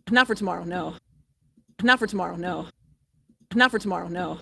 Not for tomorrow, no. Not for tomorrow, no. Not for tomorrow, no.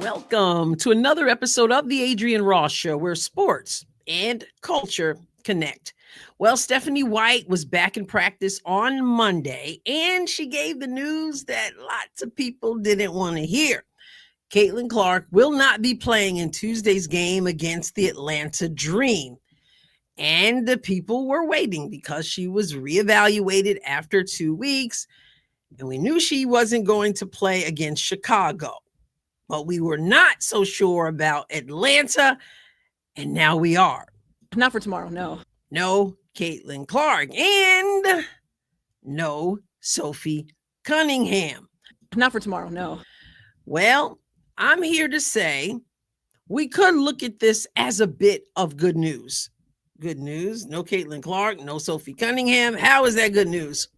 Welcome to another episode of the Adrienne Ross Show, where sports and culture connect. Well, Stephanie White was back in practice on Monday, and she gave the news that lots of people didn't want to hear. Caitlin Clark will not be playing in Tuesday's game against the Atlanta Dream. And the people were waiting because she was reevaluated after 2 weeks, and we knew she wasn't going to play against Chicago. But we were not so sure about Atlanta, and now we are. Not for tomorrow, no. No Caitlin Clark, and no Sophie Cunningham. Not for tomorrow, no. Well, I'm here to say we could look at this as a bit of good news. Good news, no Caitlin Clark, no Sophie Cunningham. How is that good news?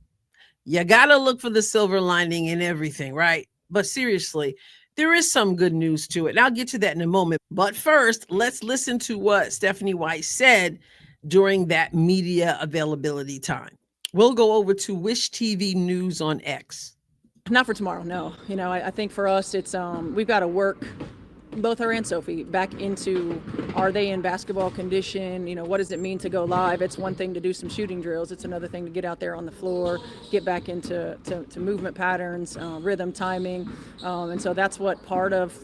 You got to look for the silver lining in everything, right? But seriously, there is some good news to it. And I'll get to that in a moment. But first, let's listen to what Stephanie White said during that media availability time. We'll go over to Wish TV News on X. Not for tomorrow, no. You know, I think for us, it's we've got to work both her and Sophie back into, are they in basketball condition? You know, what does it mean to go live? It's one thing to do some shooting drills. It's another thing to get out there on the floor, get back into to movement patterns, rhythm, timing. And so that's what part of,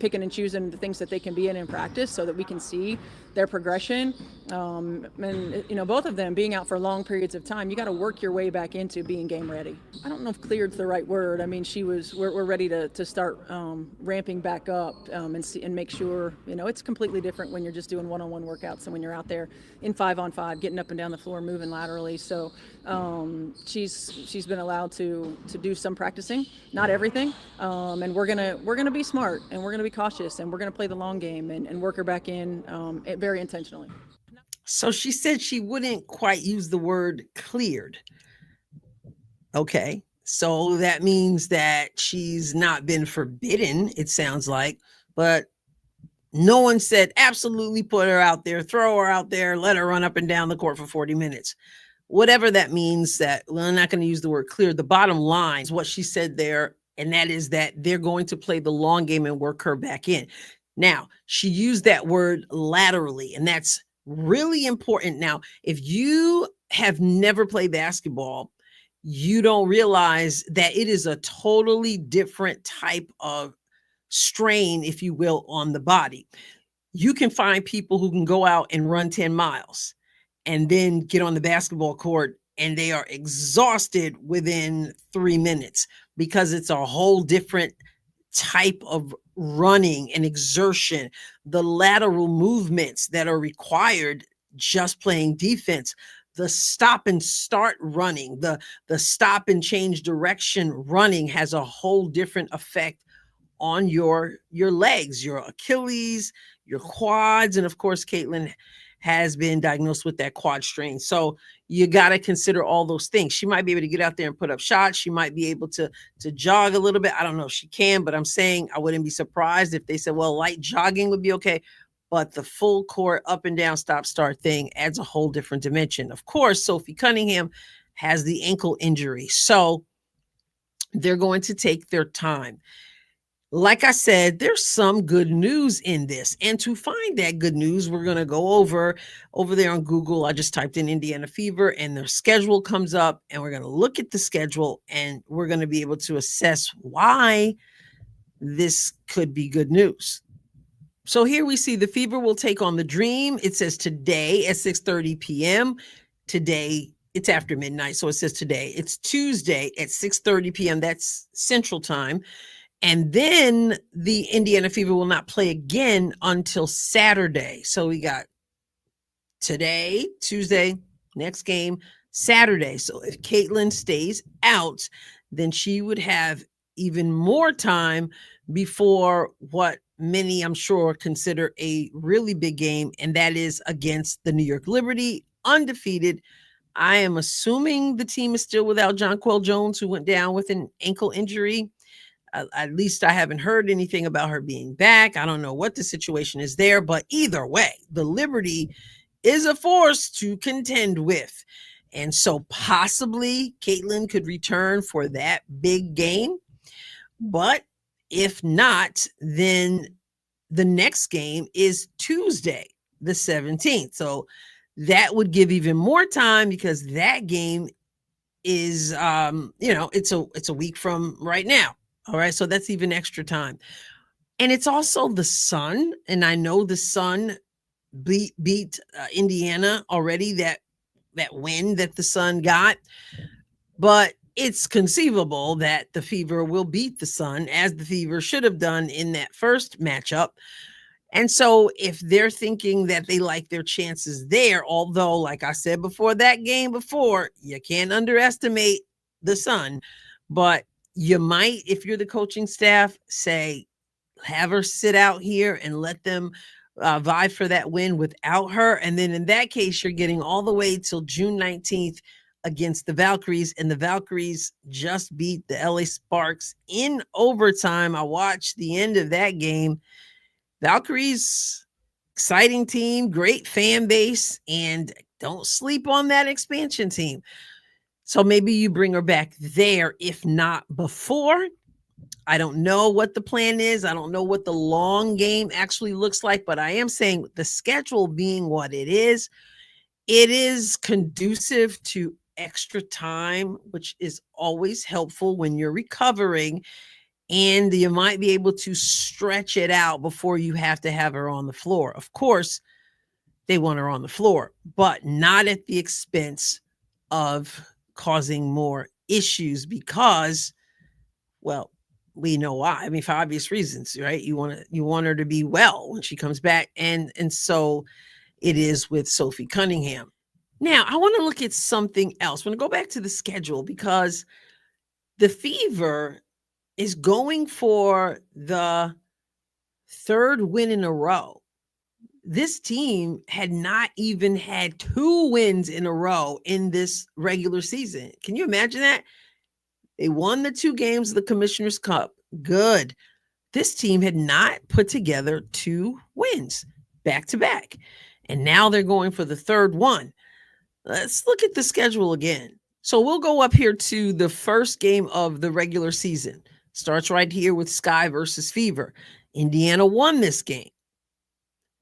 picking and choosing the things that they can be in practice so that we can see their progression. Both of them being out for long periods of time, you got to work your way back into being game ready. I don't know if cleared's the right word. I mean, we're ready to start ramping back up and make sure, it's completely different when you're just doing one-on-one workouts and when you're out there in 5-on-5, getting up and down the floor, moving laterally. So she's been allowed to do some practicing, not everything. And we're gonna be smart, and we're gonna be cautious, and we're gonna play the long game and work her back in very intentionally. So she said she wouldn't quite use the word cleared. Okay. So that means that she's not been forbidden, it sounds like, but no one said absolutely put her out there, throw her out there, let her run up and down the court for 40 minutes. Whatever that means, that we're not going to use the word clear. The bottom line is what she said there, and that is that they're going to play the long game and work her back in. Now, she used that word laterally, and that's really important. Now, if you have never played basketball, you don't realize that it is a totally different type of strain, if you will, on the body. You can find people who can go out and run 10 miles and then get on the basketball court and they are exhausted within 3 minutes because it's a whole different type of running and exertion, the lateral movements that are required just playing defense, the stop and start running, the stop and change direction running has a whole different effect on your legs, your Achilles, your quads, and of course, Caitlin has been diagnosed with that quad strain. So you got to consider all those things. She might be able to get out there and put up shots. She might be able to jog a little bit. I don't know if she can, but I'm saying I wouldn't be surprised if they said, well, light jogging would be okay. But the full court up and down, stop, start thing adds a whole different dimension. Of course, Sophie Cunningham has the ankle injury. So they're going to take their time. Like I said, there's some good news in this. And to find that good news, we're going to go over there on Google. I just typed in Indiana Fever and their schedule comes up, and we're going to look at the schedule and we're going to be able to assess why this could be good news. So here we see the Fever will take on the Dream. It says today at 6:30 p.m. Today, it's after midnight, so it says today. It's Tuesday at 6:30 p.m. That's Central Time. And then the Indiana Fever will not play again until Saturday. So we got today, Tuesday, next game, Saturday. So if Caitlin stays out, then she would have even more time before what many, I'm sure, consider a really big game, and that is against the New York Liberty, undefeated. I am assuming the team is still without Jonquel Jones, who went down with an ankle injury. At least I haven't heard anything about her being back. I don't know what the situation is there, but either way, the Liberty is a force to contend with. And so possibly Caitlin could return for that big game. But if not, then the next game is Tuesday, the 17th. So that would give even more time, because that game is it's a week from right now. All right, so that's even extra time. And it's also the Sun, and I know the Sun beat Indiana already, that win that the Sun got, but it's conceivable that the Fever will beat the Sun, as the Fever should have done in that first matchup. And so if they're thinking that they like their chances there, although, like I said before that game before, you can't underestimate the Sun, but you might, if you're the coaching staff, say, have her sit out here and let them vie for that win without her. And then in that case, you're getting all the way till June 19th against the Valkyries, and the Valkyries just beat the LA Sparks in overtime. I watched the end of that game. Valkyries, exciting team, great fan base, and don't sleep on that expansion team. So maybe you bring her back there, if not before. I don't know what the plan is. I don't know what the long game actually looks like, but I am saying, the schedule being what it is conducive to extra time, which is always helpful when you're recovering. And you might be able to stretch it out before you have to have her on the floor. Of course, they want her on the floor, but not at the expense of causing more issues, because, well, we know why. I mean, for obvious reasons, right? You want her to be well when she comes back. And so it is with Sophie Cunningham. Now, I want to look at something else. I want to go back to the schedule, because the Fever is going for the third win in a row. This team had not even had 2 wins in a row in this regular season. Can you imagine that? They won the 2 games of the Commissioner's Cup. Good. This team had not put together 2 wins back to back. And now they're going for the third one. Let's look at the schedule again. So we'll go up here to the first game of the regular season. Starts right here with Sky versus Fever. Indiana won this game.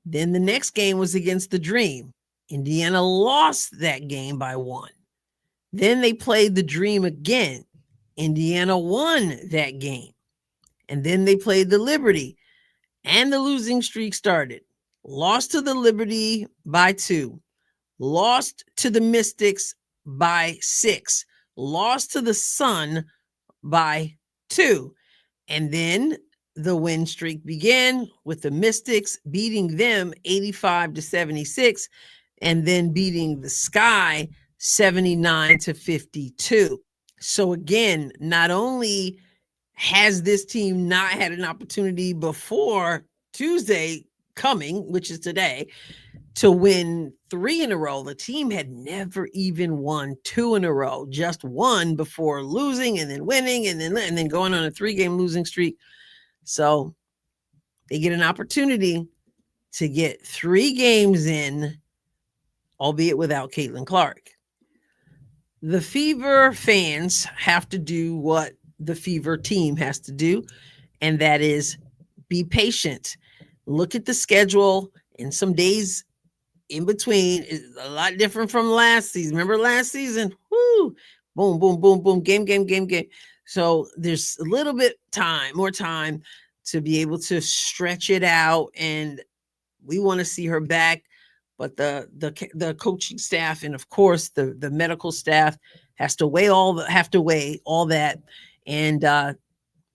Then the next game was against the Dream. Indiana lost that game by 1. Then they played the Dream again. Indiana won that game. And then they played the Liberty, and the losing streak started. Lost to the Liberty by 2. Lost to the Mystics by 6. Lost to the Sun by 2. And then the win streak began with the Mystics beating them 85-76, and then beating the Sky 79-52. So again, not only has this team not had an opportunity before Tuesday coming, which is today, to win 3 in a row. The team had never even won 2 in a row, just 1 before losing and then winning and then going on a 3-game losing streak. So they get an opportunity to get 3 games in, albeit without Caitlin Clark. The Fever fans have to do what the Fever team has to do, and that is be patient. Look at the schedule, and some days in between is a lot different from last season. Remember last season? Woo! Boom, boom, boom, boom, game. So there's a little bit more time to be able to stretch it out, and we want to see her back. But the coaching staff and of course the medical staff have to weigh all that, and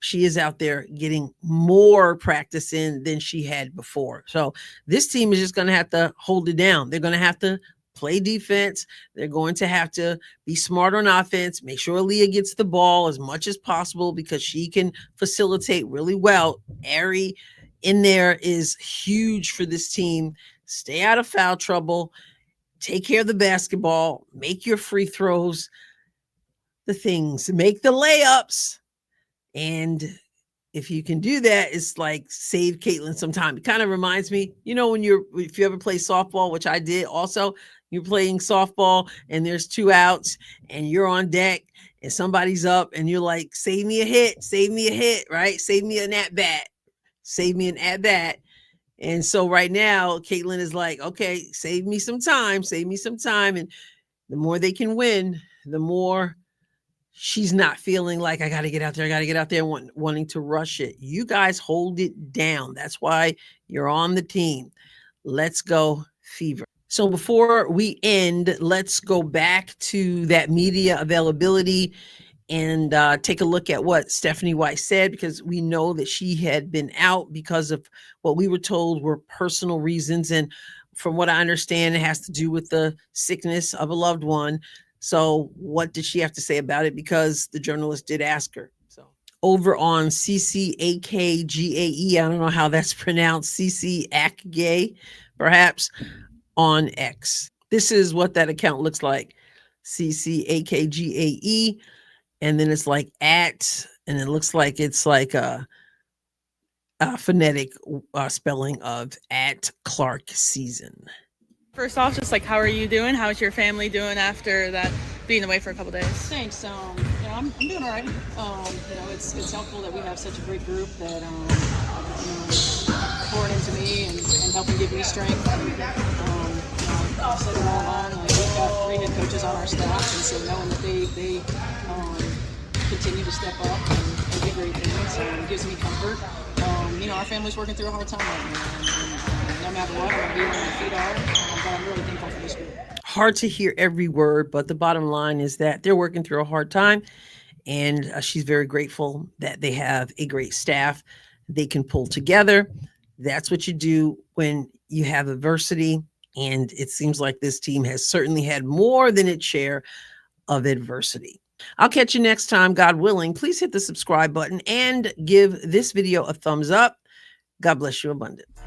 she is out there getting more practice in than she had before. So this team is just going to have to hold it down. They're going to have to play defense. They're going to have to be smart on offense, make sure Aaliyah gets the ball as much as possible, because she can facilitate really well. Ari in there is huge for this team. Stay out of foul trouble, take care of the basketball, make your free throws, the things, make the layups. And if you can do that, it's like save Caitlin some time. It kind of reminds me, you know, if you ever play softball, which I did also, you're playing softball and there's 2 outs and you're on deck and somebody's up and you're like, save me a hit, right? Save me an at bat, save me an at bat. And so right now, Caitlin is like, okay, save me some time. And the more they can win, the more she's not feeling like I got to get out there, wanting to rush it. You guys hold it down. That's why you're on the team. Let's go, Fever. So before we end, let's go back to that media availability and take a look at what Stephanie White said, because we know that she had been out because of what we were told were personal reasons. And from what I understand, it has to do with the sickness of a loved one. So what did she have to say about it? Because the journalist did ask her. So over on CCAKGAE, I don't know how that's pronounced, CCAKGAE, perhaps, on X. This is what that account looks like, CCAKGAE. And then it's like at, and it looks like it's like a phonetic spelling of at Clark season. First off, just like, how are you doing? How's your family doing after that being away for a couple days? Thanks. I'm doing all right. It's helpful that we have such a great group that pouring into me and helping give me strength. I've said it all along. We've got 3 head coaches on our staff, and so knowing that they continue to step up and do great things gives me comfort. Our family's working through a hard time right now, and no matter what, I'm going to be where my feet are, but I'm really thankful for this group. Hard to hear every word, but the bottom line is that they're working through a hard time, and she's very grateful that they have a great staff they can pull together. That's what you do when you have adversity, and it seems like this team has certainly had more than its share of adversity. I'll catch you next time, God willing. Please hit the subscribe button and give this video a thumbs up. God bless you abundantly.